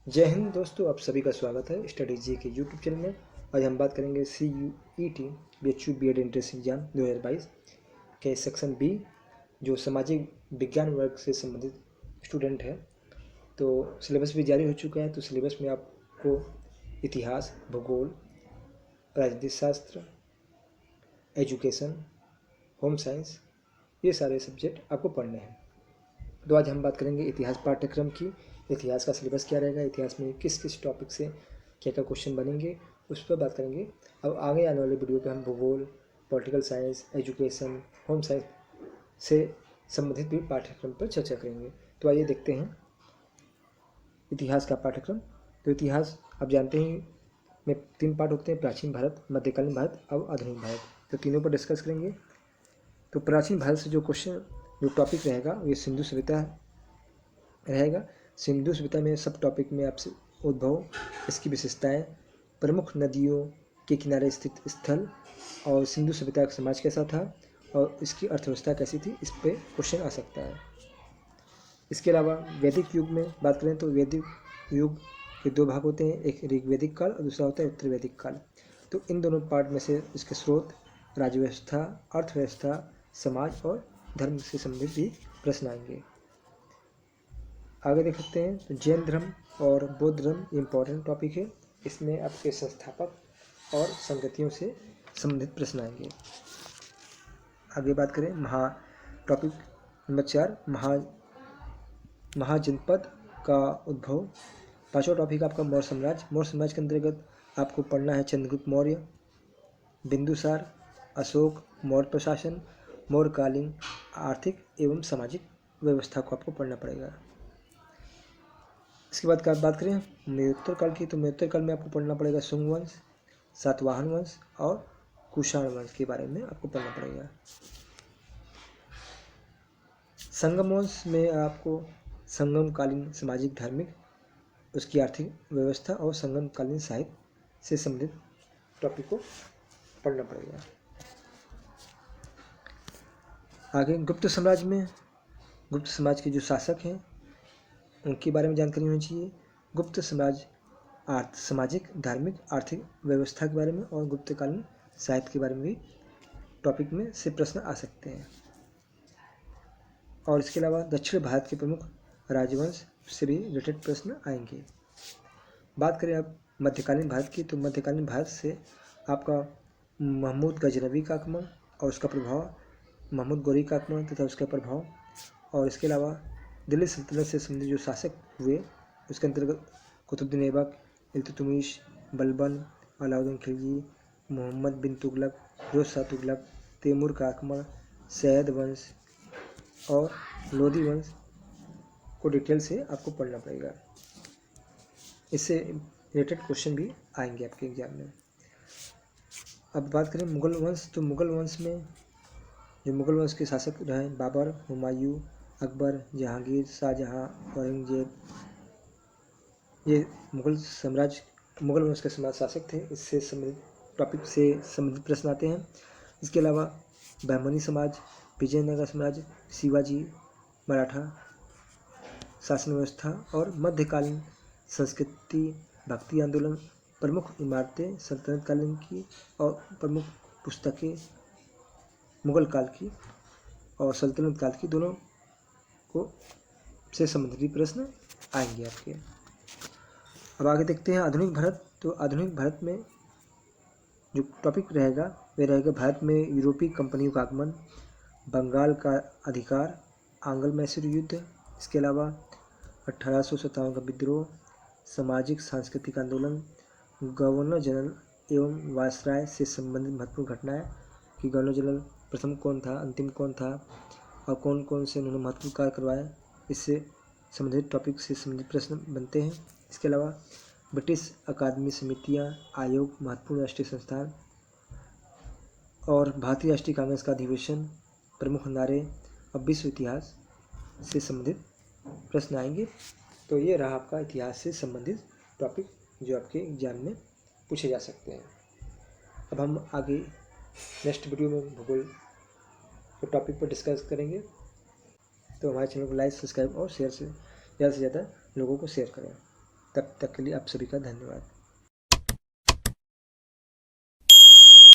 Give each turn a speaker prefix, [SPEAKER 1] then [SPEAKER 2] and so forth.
[SPEAKER 1] जय हिंद दोस्तों, आप सभी का स्वागत है स्टडी जी के यूट्यूब चैनल में। आज हम बात करेंगे CUET BHU BEd entrance exam 2022 के सेक्शन बी, जो सामाजिक विज्ञान वर्ग से संबंधित स्टूडेंट है। तो सिलेबस भी जारी हो चुका है। तो सिलेबस में आपको इतिहास, भूगोल, राजनीति शास्त्र, एजुकेशन, होम साइंस, ये सारे सब्जेक्ट आपको पढ़ने हैं। तो आज हम बात करेंगे इतिहास पाठ्यक्रम की। इतिहास का सिलेबस क्या रहेगा, इतिहास में किस किस टॉपिक से क्या क्या क्वेश्चन बनेंगे, उस पर बात करेंगे। अब आगे आने वाले वीडियो पे हम भूगोल, political science, education, home science से संबंधित भी पाठ्यक्रम पर चर्चा करेंगे। तो आइए देखते हैं इतिहास का पाठ्यक्रम। तो इतिहास आप जानते हैं में 3 पार्ट होते हैं: प्राचीन भारत, मध्यकालीन भारत और आधुनिक भारत। तो तीनों पर डिस्कस करेंगे। तो प्राचीन भारत से जो टॉपिक रहेगा वो सिंधु सभ्यता रहेगा। सिंधु सभ्यता में सब टॉपिक में आपसे उद्भव, इसकी विशेषताएं, प्रमुख नदियों के किनारे स्थित स्थल और सिंधु सभ्यता का समाज कैसा था और इसकी अर्थव्यवस्था कैसी थी, इस पे क्वेश्चन आ सकता है। इसके अलावा वैदिक युग में बात करें तो वैदिक युग के 2 भाग होते हैं, एक ऋग्वैदिक काल और दूसरा होता है उत्तर वैदिक काल। तो इन दोनों पार्ट में से इसके स्रोत, राज्य व्यवस्था, अर्थव्यवस्था, समाज और धर्म से संबंधित भी प्रश्न आएंगे। आगे देख सकते हैं तो जैन धर्म और बौद्ध धर्म इम्पॉर्टेंट टॉपिक है। इसमें आपके संस्थापक और संगतियों से संबंधित प्रश्न आएंगे। आगे बात करें टॉपिक नंबर 4, महाजनपद का उद्भव। 5वां टॉपिक आपका मौर्य साम्राज्य। मौर्य साम्राज्य के अंतर्गत आपको पढ़ना है चंद्रगुप्त मौर्य, बिंदुसार, अशोक, मौर्य प्रशासन, मौर्यकालीन आर्थिक एवं सामाजिक व्यवस्था को आपको पढ़ना पड़ेगा। इसके बाद बात करें मध्योत्तर काल की, तो मध्योत्तर काल में आपको पढ़ना पड़ेगा शुंग वंश, सातवाहन वंश और कुषाण वंश के बारे में आपको पढ़ना पड़ेगा। संगम वंश में आपको संगमकालीन सामाजिक धार्मिक, उसकी आर्थिक व्यवस्था और संगमकालीन साहित्य से संबंधित टॉपिक को पढ़ना पड़ेगा। आगे गुप्त साम्राज्य में गुप्त समाज के जो शासक हैं उनके बारे में जानकारी होनी चाहिए। गुप्त साम्राज्य सामाजिक, धार्मिक, आर्थिक व्यवस्था के बारे में और गुप्तकालीन साहित्य के बारे में भी टॉपिक में से प्रश्न आ सकते हैं। और इसके अलावा दक्षिण भारत के प्रमुख राजवंश से भी रिलेटेड प्रश्न आएंगे। बात करें अब मध्यकालीन भारत की, तो मध्यकालीन भारत से आपका महमूद गजनवी का आगमन और उसका प्रभाव, महमूद गौरी का आगमन तथा उसका प्रभाव, और इसके अलावा दिल्ली सल्तनत से संबंधित जो शासक हुए उसके अंतर्गत कुतुबुद्दीन ऐबक, इल्तुतमिश, बलबन, अलाउद्दीन खिलजी, मोहम्मद बिन तुगलक, फिरोज शाह तुगलक, तैमूर का आगमन, सैयद वंश और लोधी वंश को डिटेल से आपको पढ़ना पड़ेगा। इससे रिलेटेड क्वेश्चन भी आएंगे आपके एग्जाम में। अब बात करें मुगल वंश, तो मुगल वंश में जो मुगल वंश के शासक रहे बाबर, हुमायूं, अकबर, जहांगीर, शाहजहां, औरंगजेब, ये मुगल वंश के शासक थे। इससे संबंधित टॉपिक से संबंधित प्रश्न आते हैं। इसके अलावा बहमनी समाज, विजयनगर साम्राज्य, शिवाजी, मराठा शासन व्यवस्था और मध्यकालीन संस्कृति, भक्ति आंदोलन, प्रमुख इमारतें सल्तनत कालीन की और प्रमुख पुस्तकें मुगल काल की और सल्तनत काल की, दोनों को से संबंधित प्रश्न आएंगे आपके। अब आगे देखते हैं आधुनिक भारत। तो आधुनिक भारत में जो टॉपिक रहेगा वह रहेगा भारत में यूरोपीय कंपनियों का आगमन, बंगाल का अधिकार, आंग्ल मैसूर युद्ध, इसके अलावा 1857 का विद्रोह, सामाजिक सांस्कृतिक आंदोलन, गवर्नर जनरल एवं वायसराय से संबंधित महत्वपूर्ण घटनाएं कि गवर्नर जनरल प्रथम कौन था, अंतिम कौन था और कौन कौन से उन्होंने महत्वपूर्ण कार्य करवाए, इससे संबंधित टॉपिक से संबंधित प्रश्न बनते हैं। इसके अलावा ब्रिटिश अकादमी समितियां, आयोग, महत्वपूर्ण राष्ट्रीय संस्थान और भारतीय राष्ट्रीय कांग्रेस का अधिवेशन, प्रमुख नारे और विश्व इतिहास से संबंधित प्रश्न आएंगे। तो ये रहा आपका इतिहास से संबंधित टॉपिक जो आपके एग्जाम में पूछे जा सकते हैं। अब हम आगे नेक्स्ट वीडियो में भूगोल के टॉपिक पर डिस्कस करेंगे। तो हमारे चैनल को लाइक, सब्सक्राइब और शेयर से ज़्यादा लोगों को शेयर करें। तब तक के लिए आप सभी का धन्यवाद।